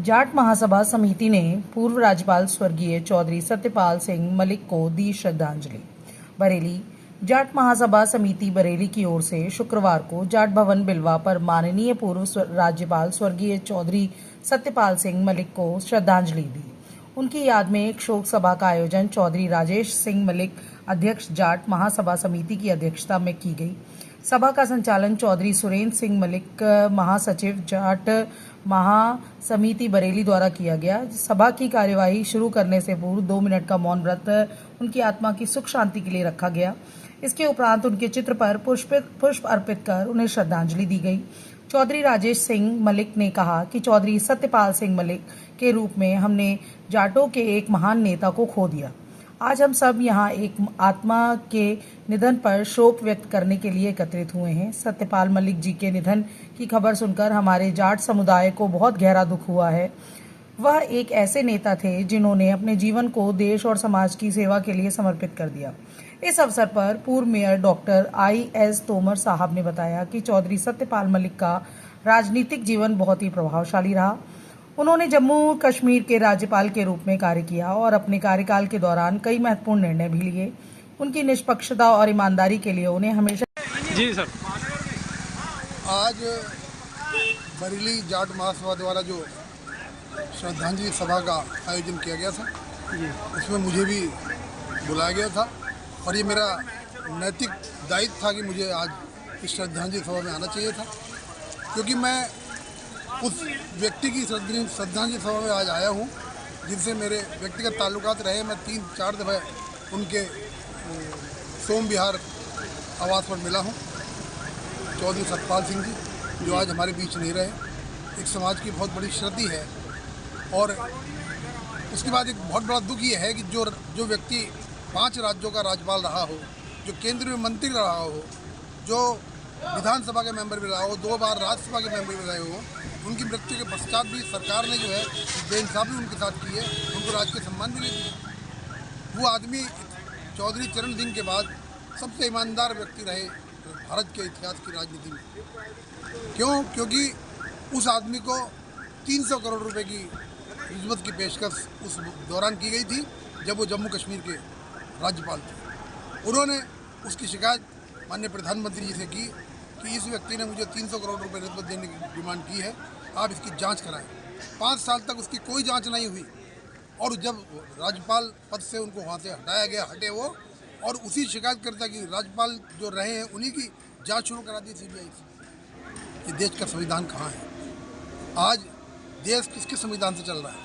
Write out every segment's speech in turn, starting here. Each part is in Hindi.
जाट महासभा समिति ने पूर्व राज्यपाल स्वर्गीय चौधरी सत्यपाल सिंह मलिक को दी श्रद्धांजलि। बरेली। जाट महासभा समिति बरेली की ओर से शुक्रवार को जाट भवन बिलवा पर माननीय पूर्व राज्यपाल स्वर्गीय चौधरी सत्यपाल सिंह मलिक को श्रद्धांजलि दी। उनकी याद में एक शोक सभा का आयोजन चौधरी राजेश सिंह मलिक, अध्यक्ष जाट महासभा समिति की अध्यक्षता में की गई। सभा का संचालन चौधरी सुरेंद्र सिंह मलिक, महासचिव जाट महासमिति बरेली द्वारा किया गया। सभा की कार्यवाही शुरू करने से पूर्व 2 मिनट का मौन व्रत उनकी आत्मा की सुख शांति के लिए रखा गया। इसके उपरांत उनके चित्र पर पुष्प अर्पित कर उन्हें श्रद्धांजलि दी गई। चौधरी राजेश सिंह मलिक ने कहा कि चौधरी सत्यपाल सिंह मलिक के रूप में हमने जाटों के एक महान नेता को खो दिया। आज हम सब यहाँ एक आत्मा के निधन पर शोक व्यक्त करने के लिए एकत्रित हुए हैं। सत्यपाल मलिक जी के निधन की खबर सुनकर हमारे जाट समुदाय को बहुत गहरा दुख हुआ है। वह एक ऐसे नेता थे जिन्होंने अपने जीवन को देश और समाज की सेवा के लिए समर्पित कर दिया। इस अवसर पर पूर्व मेयर डॉक्टर I.S. तोमर साहब ने बताया कि चौधरी सत्यपाल मलिक का राजनीतिक जीवन बहुत ही प्रभावशाली रहा। उन्होंने जम्मू कश्मीर के राज्यपाल के रूप में कार्य किया और अपने कार्यकाल के दौरान कई महत्वपूर्ण निर्णय भी लिए। उनकी निष्पक्षता और ईमानदारी के लिए उन्हें हमेशा। जी सर। आज बरेली जाट महासभा द्वारा जो श्रद्धांजलि सभा का आयोजन किया गया था, उसमें मुझे भी बुलाया गया था और ये मेरा नैतिक दायित्व था कि मुझे आज इस श्रद्धांजलि सभा में आना चाहिए था, क्योंकि मैं उस व्यक्ति की श्रद्धांजलि सभा में आज आया हूँ जिनसे मेरे व्यक्तिगत ताल्लुकात रहे। मैं 3-4 दफ़े उनके सोम विहार आवास पर मिला हूँ। चौधरी सत्यपाल सिंह जी जो आज हमारे बीच नहीं रहे, एक समाज की बहुत बड़ी क्षति है। और उसके बाद एक बहुत बड़ा दुख ये है कि जो व्यक्ति 5 राज्यों का राज्यपाल रहा हो, जो केंद्र में मंत्री रहा हो, जो विधानसभा के मेंबर भी रहा हो, 2 बार राज्यसभा के मेंबर भी रहे हो, उनकी मृत्यु के पश्चात भी सरकार ने जो है बेइंसाफी उनके साथ की है, उनको राजकीय सम्मान भी नहीं दिया। वो आदमी चौधरी चरण सिंह के बाद सबसे ईमानदार व्यक्ति रहे भारत के इतिहास की राजनीति में। क्यों? क्योंकि उस आदमी को 300 करोड़ रुपए की रिश्वत की पेशकश उस दौरान की गई थी जब वो जम्मू कश्मीर के राज्यपाल थे। उन्होंने उसकी शिकायत माननीय प्रधानमंत्री जी से की कि इस व्यक्ति ने मुझे 300 करोड़ रुपए रिश्वत देने की डिमांड की है, आप इसकी जांच कराएं। 5 साल तक उसकी कोई जांच नहीं हुई और जब राज्यपाल पद से उनको वहाँ से हटाया गया, हटे वो, और उसी शिकायतकर्ता की राज्यपाल जो रहे हैं उन्हीं की जांच शुरू करा दी CBI से। ये देश का संविधान कहाँ है? आज देश किसके संविधान से चल रहा है?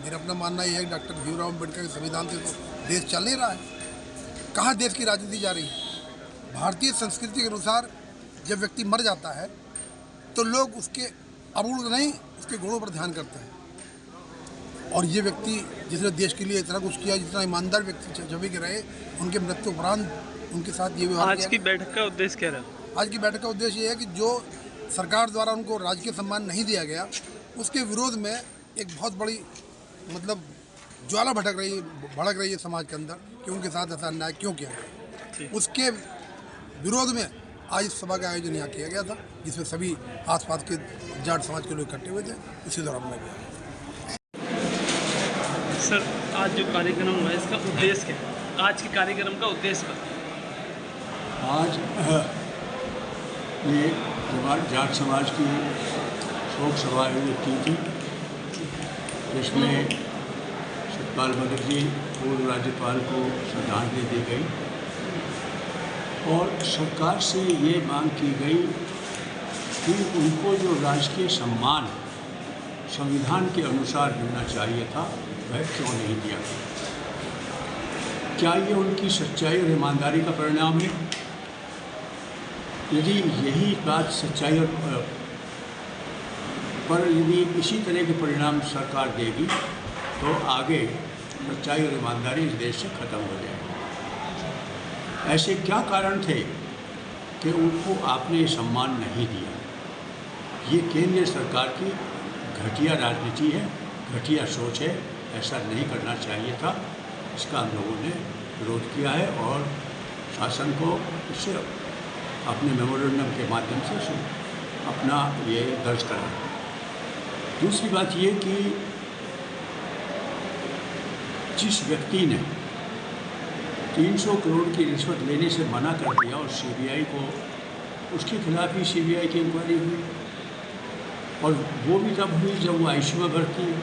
मेरा अपना मानना यह है कि डॉक्टर भीमराव अम्बेडकर के संविधान से तो देश चल नहीं रहा है। कहाँ देश की राजनीति जा रही है? भारतीय संस्कृति के अनुसार जब व्यक्ति मर जाता है तो लोग उसके अवगुण नहीं, उसके गुणों पर ध्यान करते हैं। और ये व्यक्ति जिसने देश के लिए इतना कुछ किया, जितना ईमानदार व्यक्ति छवि के रहे, उनके मृत्यु उपरांत उनके साथ ये व्यवहार। आज की बैठक का उद्देश्य क्या रहा? आज की बैठक का उद्देश्य ये है कि जो सरकार द्वारा उनको राजकीय सम्मान नहीं दिया गया, उसके विरोध में एक बहुत बड़ी ज्वाला भड़क रही है समाज के अंदर कि उनके साथ ऐसा अन्याय क्यों किया गया। उसके विरोध में आज इस सभा का आयोजन यहाँ किया गया था, जिसमें सभी आसपास के जाट समाज के लोग इकट्ठे हुए थे। इसी दौरान मैं भी आया। सर, आज जो कार्यक्रम हुआ इसका उद्देश्य क्या है? आज के कार्यक्रम का उद्देश्य क्या? आज ये जाट समाज की शोक सभा आयोजित की थी, जिसमें सत्यपाल मलिक जी पूर्व राज्यपाल को श्रद्धांजलि दी गई और सरकार से ये मांग की गई कि उनको जो राजकीय सम्मान संविधान के अनुसार मिलना चाहिए था, वह क्यों नहीं दिया गया। क्या ये उनकी सच्चाई और ईमानदारी का परिणाम है? यदि यही बात सच्चाई पर यदि इसी तरह के परिणाम सरकार देगी तो आगे सच्चाई और ईमानदारी इस देश से ख़त्म हो जाएगी। ऐसे क्या कारण थे कि उनको आपने सम्मान नहीं दिया? ये केंद्र सरकार की घटिया राजनीति है, घटिया सोच है। ऐसा नहीं करना चाहिए था। इसका हम लोगों ने विरोध किया है और शासन को इससे अपने मेमोरेंडम के माध्यम से अपना ये दर्ज करा। दूसरी बात ये कि जिस व्यक्ति ने 300 करोड़ की रिश्वत लेने से मना कर दिया और सीबीआई को, उसके खिलाफ ही सीबीआई की इंक्वायरी हुई, और वो भी तब हुई जब वो आईसीयू में भर्ती है।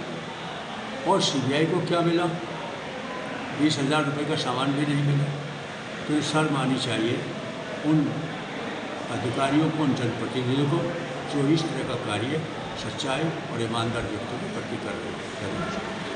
और सीबीआई को क्या मिला? 20,000 रुपये का सामान भी नहीं मिला। तो ये शर्म आनी चाहिए उन अधिकारियों को, उन जनप्रतिनिधियों को जो इस तरह का कार्य सच्चाई और ईमानदार व्यक्तियों के प्रति कर रहे हैं। धन्यवाद।